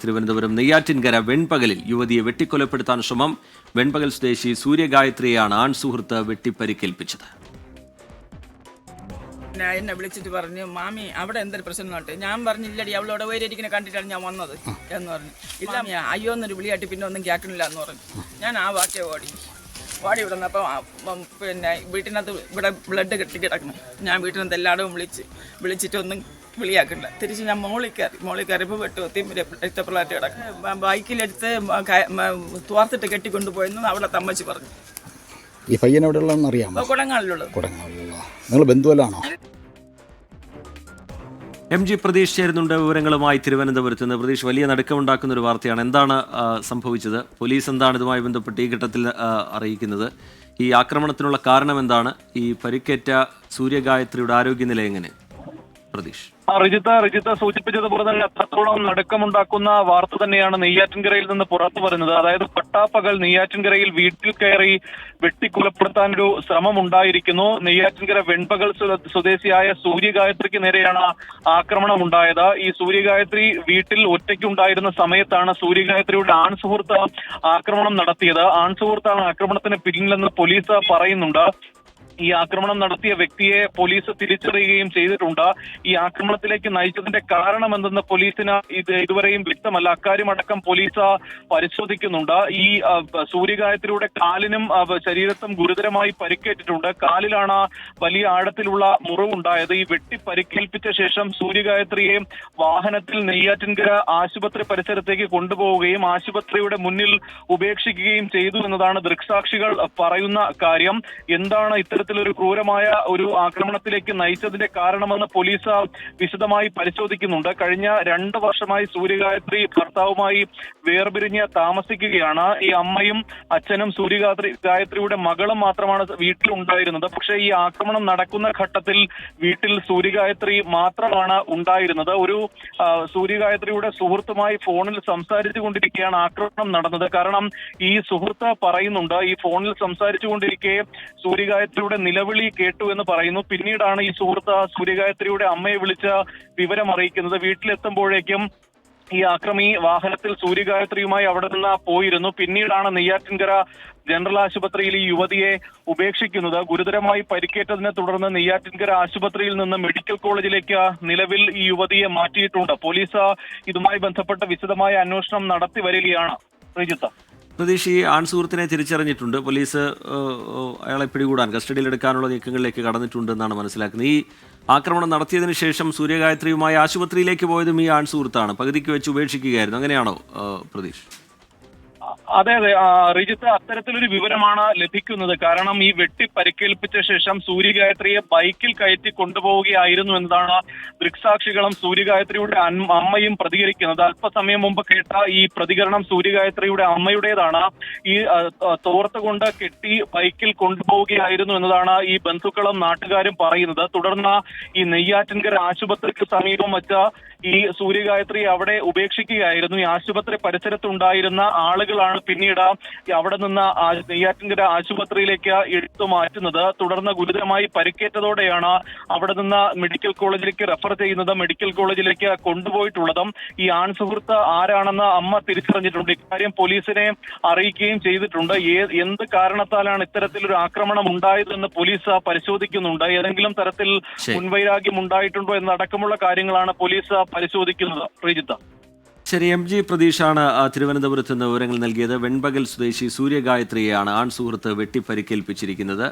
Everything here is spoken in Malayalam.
തിരുവനന്തപുരം നെയ്യാറ്റിൻകര വെൺപകലിൽ യുവതിയെ വെട്ടിക്കൊലപ്പെടുത്താൻ ശ്രമം. വെൺപകൽ സ്വദേശി സൂര്യഗായത്രിയെയാണ് ആൺ സുഹൃത്ത് വെട്ടിപ്പരിക്കേൽപ്പിച്ചത്. എന്നെ വിളിച്ചിട്ട് പറഞ്ഞു, മാമി അവിടെ എന്തൊരു പ്രശ്നം നോട്ടെ. ഞാൻ പറഞ്ഞില്ലടി, അവളോട് വൈരിയിരിക്കുന്ന കണ്ടിട്ടാണ് ഞാൻ വന്നത് എന്ന് പറഞ്ഞു. ഇല്ല മാമിയാ, അയ്യോ എന്നൊരു വിളിയായിട്ട് പിന്നെ ഒന്നും കേൾക്കണില്ല എന്ന് പറഞ്ഞു. ഞാൻ ആ വാക്കേ ഓടി ഇവിടെ നിന്നപ്പം പിന്നെ വീട്ടിനകത്ത് ഇവിടെ ബ്ലഡ് കെട്ടി കിടക്കണം. ഞാൻ വീട്ടിനകത്ത് എല്ലായിടവും വിളിച്ചിട്ടൊന്നും വിളിയാക്കണ്ട. തിരിച്ച് ഞാൻ മോളിൽ കയറിയപ്പോൾ വെട്ടുകൊത്തി രക്തപ്രളാറ്റ് കിടക്കണം. ബൈക്കിലെടുത്ത് തോർത്തിട്ട് കെട്ടിക്കൊണ്ടുപോയെന്ന് അവിടെ തമ്മച്ചി പറഞ്ഞു. ഈ പയ്യൻ എവിടെയുള്ളതെന്ന് അറിയാമോ? കുടങ്ങാളിലുള്ളത്. നിങ്ങൾ ബന്ധുവല്ലാണോ? MG പ്രതീഷ് ചേരുന്നുണ്ട് വിവരങ്ങളുമായി തിരുവനന്തപുരത്ത് നിന്ന്. പ്രതീഷ്, വലിയ നടുക്കമുണ്ടാക്കുന്ന ഒരു വാർത്തയാണ്. എന്താണ് സംഭവിച്ചത്? പോലീസ് എന്താണ് ഇതുമായി ബന്ധപ്പെട്ട് ഈ ഘട്ടത്തിൽ അറിയിക്കുന്നത്? ഈ ആക്രമണത്തിനുള്ള കാരണം എന്താണ്? ഈ പരിക്കേറ്റ സൂര്യഗായത്രിയുടെ ആരോഗ്യനില എങ്ങനെ? പ്രതീഷ്. റിജിത്ത് സൂചിപ്പിച്ചതുപോലെ തന്നെ അത്രത്തോളം നടുക്കമുണ്ടാക്കുന്ന വാർത്ത തന്നെയാണ് നെയ്യാറ്റിൻകരയിൽ നിന്ന് പുറത്തു വരുന്നത്. അതായത് പട്ടാപ്പകൽ നെയ്യാറ്റിൻകരയിൽ വീട്ടിൽ കയറി വെട്ടിക്കൊലപ്പെടുത്താനൊരു ശ്രമം ഉണ്ടായിരിക്കുന്നു. നെയ്യാറ്റിൻകര വെൺപകൽ സ്വദേശിയായ സൂര്യഗായത്രിക്ക് നേരെയാണ് ആക്രമണം ഉണ്ടായത്. ഈ സൂര്യഗായത്രി വീട്ടിൽ ഒറ്റയ്ക്കുണ്ടായിരുന്ന സമയത്താണ് സൂര്യഗായത്രിയുടെ ആൺ സുഹൃത്ത് ആക്രമണം നടത്തിയത്. ആൺ സുഹൃത്താണ് ആക്രമണത്തിന് പിന്നിലെന്ന് പോലീസ് പറയുന്നുണ്ട്. ഈ ആക്രമണം നടത്തിയ വ്യക്തിയെ പോലീസ് തിരിച്ചറിയുകയും ചെയ്തിട്ടുണ്ട്. ഈ ആക്രമണത്തിലേക്ക് നയിച്ചതിന്റെ കാരണം എന്തെന്ന് പോലീസിന് ഇതുവരെയും വ്യക്തമല്ല. അക്കാര്യമടക്കം പോലീസ് പരിശോധിക്കുന്നുണ്ട്. ഈ സൂര്യഗായത്രിയുടെ കാലിനും ശരീരത്തും ഗുരുതരമായി പരിക്കേറ്റിട്ടുണ്ട്. കാലിലാണ് വലിയ ആഴത്തിലുള്ള മുറിവുണ്ടായത്. ഈ വെട്ടി പരിക്കേൽപ്പിച്ച ശേഷം സൂര്യഗായത്രിയെ വാഹനത്തിൽ നെയ്യാറ്റിൻകര ആശുപത്രി പരിസരത്തേക്ക് കൊണ്ടുപോവുകയും ആശുപത്രിയുടെ മുന്നിൽ ഉപേക്ഷിക്കുകയും ചെയ്തു എന്നതാണ് ദൃക്സാക്ഷികൾ പറയുന്ന കാര്യം. എന്താണ് ഇത്തരത്തിലൊരു ക്രൂരമായ ഒരു ആക്രമണത്തിലേക്ക് നയിച്ചതിന്റെ കാരണമെന്ന് പോലീസ് വിശദമായി പരിശോധിക്കുന്നുണ്ട്. കഴിഞ്ഞ 2 വർഷമായി സൂര്യഗായത്രി ഭർത്താവുമായി വേർപിരിഞ്ഞ് താമസിക്കുകയാണ്. ഈ അമ്മയും അച്ഛനും സൂര്യഗായത്രിയുടെ മകളും മാത്രമാണ് വീട്ടിലുണ്ടായിരുന്നത്. പക്ഷേ ഈ ആക്രമണം നടക്കുന്ന ഘട്ടത്തിൽ വീട്ടിൽ സൂര്യഗായത്രി മാത്രമാണ് ഉണ്ടായിരുന്നത്. ഒരു സൂര്യഗായത്രിയുടെ സുഹൃത്തുമായി ഫോണിൽ സംസാരിച്ചു കൊണ്ടിരിക്കെയാണ് ആക്രമണം നടന്നത്. കാരണം ഈ സുഹൃത്ത് പറയുന്നുണ്ട്, ഈ ഫോണിൽ സംസാരിച്ചു കൊണ്ടിരിക്കെ സൂര്യഗായത്രിയുടെ നിലവിളി കേട്ടു എന്ന് പറയുന്നു. പിന്നീടാണ് ഈ സുഹൃത്ത് സൂര്യഗായത്രിയുടെ അമ്മയെ വിളിച്ച് വിവരം അറിയിക്കുന്നത്. വീട്ടിലെത്തുമ്പോഴേക്കും ഈ ആക്രമി വാഹനത്തിൽ സൂര്യഗായത്രിയുമായി അവിടെ നിന്ന് പോയിരുന്നു. പിന്നീടാണ് നെയ്യാറ്റിൻകര ജനറൽ ആശുപത്രിയിൽ ഈ യുവതിയെ ഉപേക്ഷിക്കുന്നത്. ഗുരുതരമായി പരിക്കേറ്റതിനെ തുടർന്ന് നെയ്യാറ്റിൻകര ആശുപത്രിയിൽ നിന്ന് മെഡിക്കൽ കോളേജിലേക്ക് നിലവിൽ ഈ യുവതിയെ മാറ്റിയിട്ടുണ്ട്. പോലീസ് ഇതുമായി ബന്ധപ്പെട്ട വിശദമായ അന്വേഷണം നടത്തി വരികയാണ്. ശ്രീജിത്ത്. പ്രതീഷ്, ഈ ആൺ സുഹൃത്തിനെ തിരിച്ചറിഞ്ഞിട്ടുണ്ട്. പോലീസ് അയാളെ പിടികൂടാൻ കസ്റ്റഡിയിലെടുക്കാനുള്ള നീക്കങ്ങളിലേക്ക് കടന്നിട്ടുണ്ട് എന്നാണ് മനസ്സിലാക്കുന്നത്. ഈ ആക്രമണം നടത്തിയതിനു ശേഷം സൂര്യഗായത്രിയുമായി ആശുപത്രിയിലേക്ക് പോയതും ഈ ആൺ സുഹൃത്താണ്. പകുതിക്ക് വെച്ച് ഉപേക്ഷിക്കുകയായിരുന്നു. അങ്ങനെയാണോ പ്രതീഷ്? അതെ റിജിത്ത്, അത്തരത്തിലൊരു വിവരമാണ് ലഭിക്കുന്നത്. കാരണം ഈ വെട്ടി പരിക്കേൽപ്പിച്ച ശേഷം സൂര്യഗായത്രിയെ ബൈക്കിൽ കയറ്റി കൊണ്ടുപോവുകയായിരുന്നു എന്നതാണ് ദൃക്സാക്ഷികളും സൂര്യഗായത്രിയുടെ അമ്മയും പ്രതികരിക്കുന്നത്. അല്പസമയം മുമ്പ് കേട്ട ഈ പ്രതികരണം സൂര്യഗായത്രിയുടെ അമ്മയുടേതാണ്. ഈ തോർത്ത് കൊണ്ട് കെട്ടി ബൈക്കിൽ കൊണ്ടുപോവുകയായിരുന്നു എന്നതാണ് ഈ ബന്ധുക്കളും നാട്ടുകാരും പറയുന്നത്. തുടർന്ന് ഈ നെയ്യാറ്റിൻകര ആശുപത്രിക്ക് സമീപം വച്ച ഈ സൂര്യഗായത്രി അവിടെ ഉപേക്ഷിക്കുകയായിരുന്നു. ഈ ആശുപത്രി പരിസരത്തുണ്ടായിരുന്ന ആളുകളാണ് പിന്നീട് അവിടെ നിന്ന് നെയ്യാറ്റിൻകര ആശുപത്രിയിലേക്ക് എടുത്തു മാറ്റുന്നത്. തുടർന്ന് ഗുരുതരമായി പരിക്കേറ്റതോടെയാണ് അവിടെ നിന്ന് മെഡിക്കൽ കോളേജിലേക്ക് റെഫർ ചെയ്യുന്നത്. മെഡിക്കൽ കോളേജിലേക്ക് കൊണ്ടുപോയിട്ടുള്ളതും ഈ ആൺ സുഹൃത്ത് ആരാണെന്ന് അമ്മ തിരിച്ചറിഞ്ഞിട്ടുണ്ട്. ഇക്കാര്യം പോലീസിനെ അറിയിക്കുകയും ചെയ്തിട്ടുണ്ട്. എന്ത് കാരണത്താലാണ് ഇത്തരത്തിലൊരു ആക്രമണം ഉണ്ടായതെന്ന് പോലീസ് പരിശോധിക്കുന്നുണ്ട്. ഏതെങ്കിലും തരത്തിൽ മുൻവൈരാഗ്യം ഉണ്ടായിട്ടുണ്ടോ എന്നടക്കമുള്ള കാര്യങ്ങളാണ് പോലീസ് പരിശോധിക്കുന്നത്. ശ്രീജിത്ത്. ശരി, MG പ്രതീഷാണ് തിരുവനന്തപുരത്ത് നിന്ന് വിവരങ്ങൾ നൽകിയത്. വെൺപകൽ സ്വദേശി സൂര്യഗായത്രിയെയാണ് ആൺ സുഹൃത്ത് വെട്ടിപ്പരിക്കേൽപ്പിച്ചിരിക്കുന്നത്.